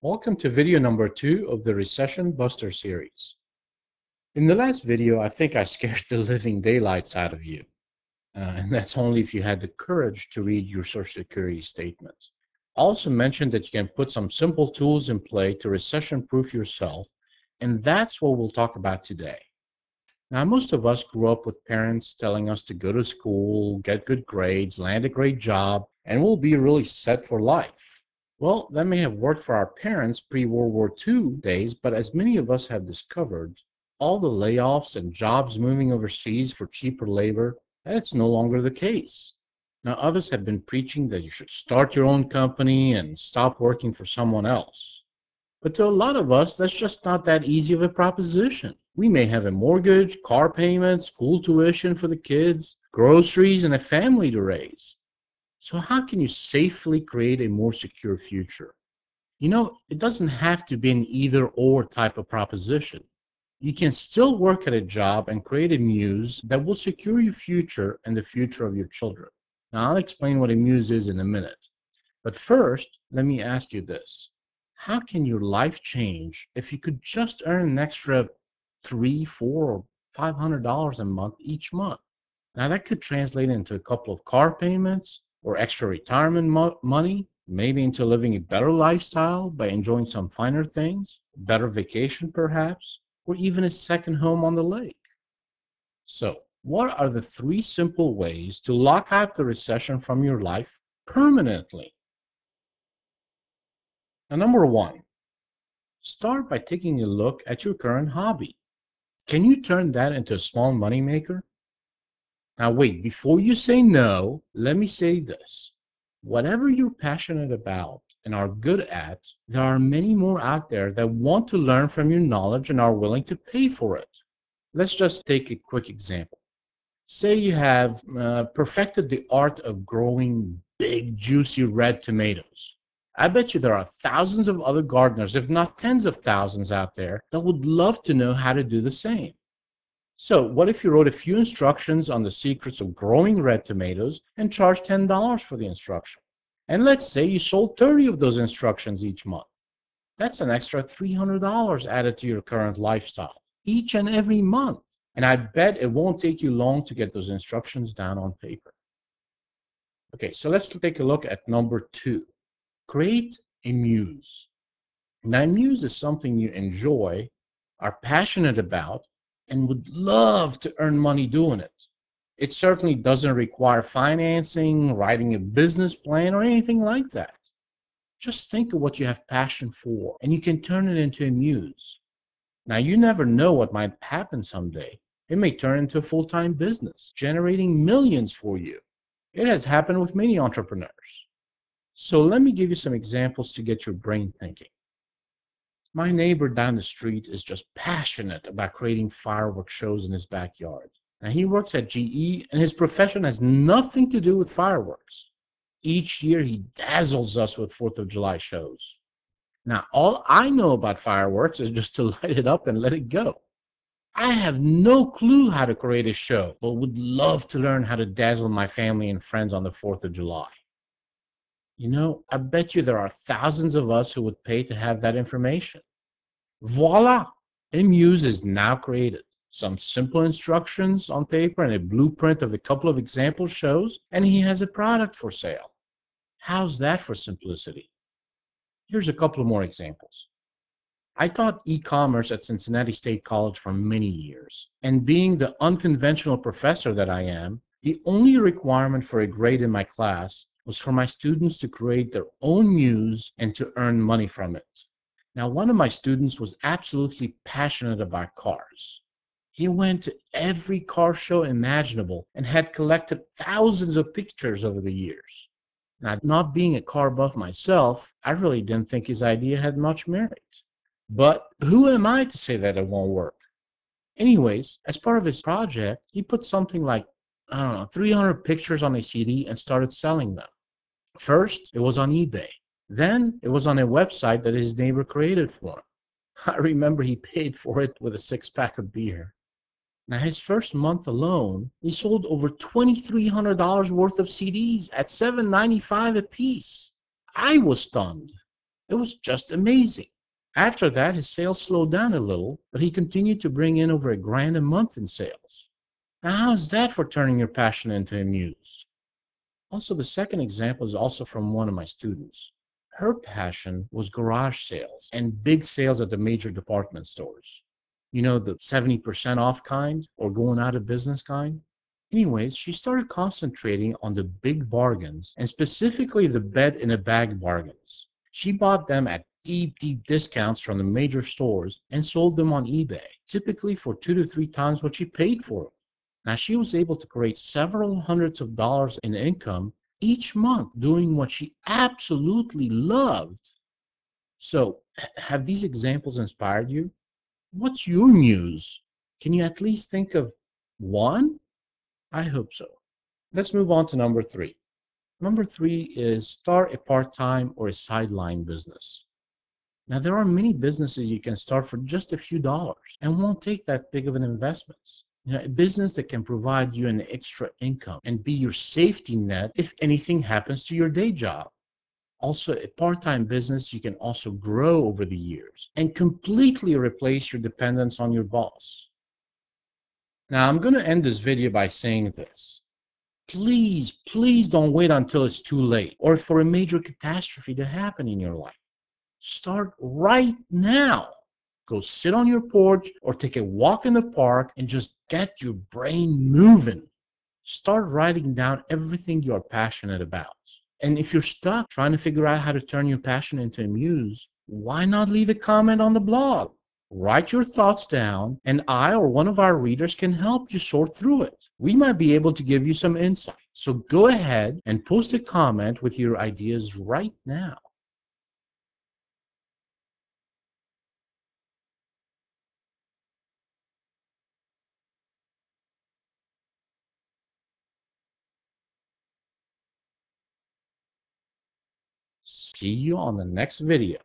Welcome to video number 2 of the Recession Buster series. In the last video, I think I scared the living daylights out of you. And that's only if you had the courage to read your Social Security statement. I also mentioned that you can put some simple tools in play to recession-proof yourself, and that's what we'll talk about today. Now, most of us grew up with parents telling us to go to school, get good grades, land a great job, and we'll be really set for life. Well, that may have worked for our parents pre-World War II days, but as many of us have discovered, all the layoffs and jobs moving overseas for cheaper labor, that's no longer the case. Now, others have been preaching that you should start your own company and stop working for someone else. But to a lot of us, that's just not that easy of a proposition. We may have a mortgage, car payment, school tuition for the kids, groceries, and a family to raise. So how can you safely create a more secure future? It doesn't have to be an either-or type of proposition. You can still work at a job and create a muse that will secure your future and the future of your children. Now, I'll explain what a muse is in a minute. But first, let me ask you this. How can your life change if you could just earn an extra $3, $4, or $500 a month each month? Now, that could translate into a couple of car payments or extra retirement money, maybe into living a better lifestyle by enjoying some finer things, better vacation perhaps, or even a second home on the lake. So, what are the 3 simple ways to lock out the recession from your life permanently? Now, number 1, start by taking a look at your current hobby. Can you turn that into a small money maker? Now, wait, before you say no, let me say this. Whatever you're passionate about and are good at, there are many more out there that want to learn from your knowledge and are willing to pay for it. Let's just take a quick example. Say you have perfected the art of growing big, juicy red tomatoes. I bet you there are thousands of other gardeners, if not tens of thousands out there, that would love to know how to do the same. So what if you wrote a few instructions on the secrets of growing red tomatoes and charged $10 for the instruction? And let's say you sold 30 of those instructions each month. That's an extra $300 added to your current lifestyle, each and every month. And I bet it won't take you long to get those instructions down on paper. Okay, so let's take a look at number 2. Create a muse. Now, a muse is something you enjoy, are passionate about, and would love to earn money doing it. It certainly doesn't require financing, writing a business plan, or anything like that. Just think of what you have passion for, and you can turn it into a muse. Now, you never know what might happen someday. It may turn into a full-time business, generating millions for you. It has happened with many entrepreneurs. So let me give you some examples to get your brain thinking. My neighbor down the street is just passionate about creating fireworks shows in his backyard. Now, he works at GE, and his profession has nothing to do with fireworks. Each year, he dazzles us with 4th of July shows. Now, all I know about fireworks is just to light it up and let it go. I have no clue how to create a show, but would love to learn how to dazzle my family and friends on the 4th of July. I bet you there are thousands of us who would pay to have that information. Voila! A muse is now created. Some simple instructions on paper and a blueprint of a couple of example shows, and he has a product for sale. How's that for simplicity? Here's a couple of more examples. I taught e-commerce at Cincinnati State College for many years, and being the unconventional professor that I am, the only requirement for a grade in my class was for my students to create their own muse and to earn money from it. Now, one of my students was absolutely passionate about cars. He went to every car show imaginable and had collected thousands of pictures over the years. Now, not being a car buff myself, I really didn't think his idea had much merit. But who am I to say that it won't work? Anyways, as part of his project, he put something like, 300 pictures on a CD and started selling them. First, it was on eBay. Then, it was on a website that his neighbor created for him. I remember he paid for it with a 6-pack of beer. Now, his first month alone, he sold over $2,300 worth of CDs at $7.95 a piece. I was stunned. It was just amazing. After that, his sales slowed down a little, but he continued to bring in over $1,000 a month in sales. Now, how's that for turning your passion into a muse? Also, the second example is also from one of my students. Her passion was garage sales and big sales at the major department stores. You know, the 70% off kind or going out of business kind? Anyways, she started concentrating on the big bargains and specifically the bed in a bag bargains. She bought them at deep, deep discounts from the major stores and sold them on eBay, typically for 2 to 3 times what she paid for them. Now, she was able to create several hundreds of dollars in income each month doing what she absolutely loved. So, have these examples inspired you? What's your muse? Can you at least think of one? I hope so. Let's move on to number three. Number three is start a part time or a sideline business. Now, there are many businesses you can start for just a few dollars and won't take that big of an investment. You know, a business that can provide you an extra income and be your safety net if anything happens to your day job. Also, a part-time business you can also grow over the years and completely replace your dependence on your boss. Now, I'm going to end this video by saying this. Please, please don't wait until it's too late or for a major catastrophe to happen in your life. Start right now. Go sit on your porch or take a walk in the park and just get your brain moving. Start writing down everything you're passionate about. And if you're stuck trying to figure out how to turn your passion into a muse, why not leave a comment on the blog? Write your thoughts down, and I or one of our readers can help you sort through it. We might be able to give you some insight. So go ahead and post a comment with your ideas right now. See you on the next video.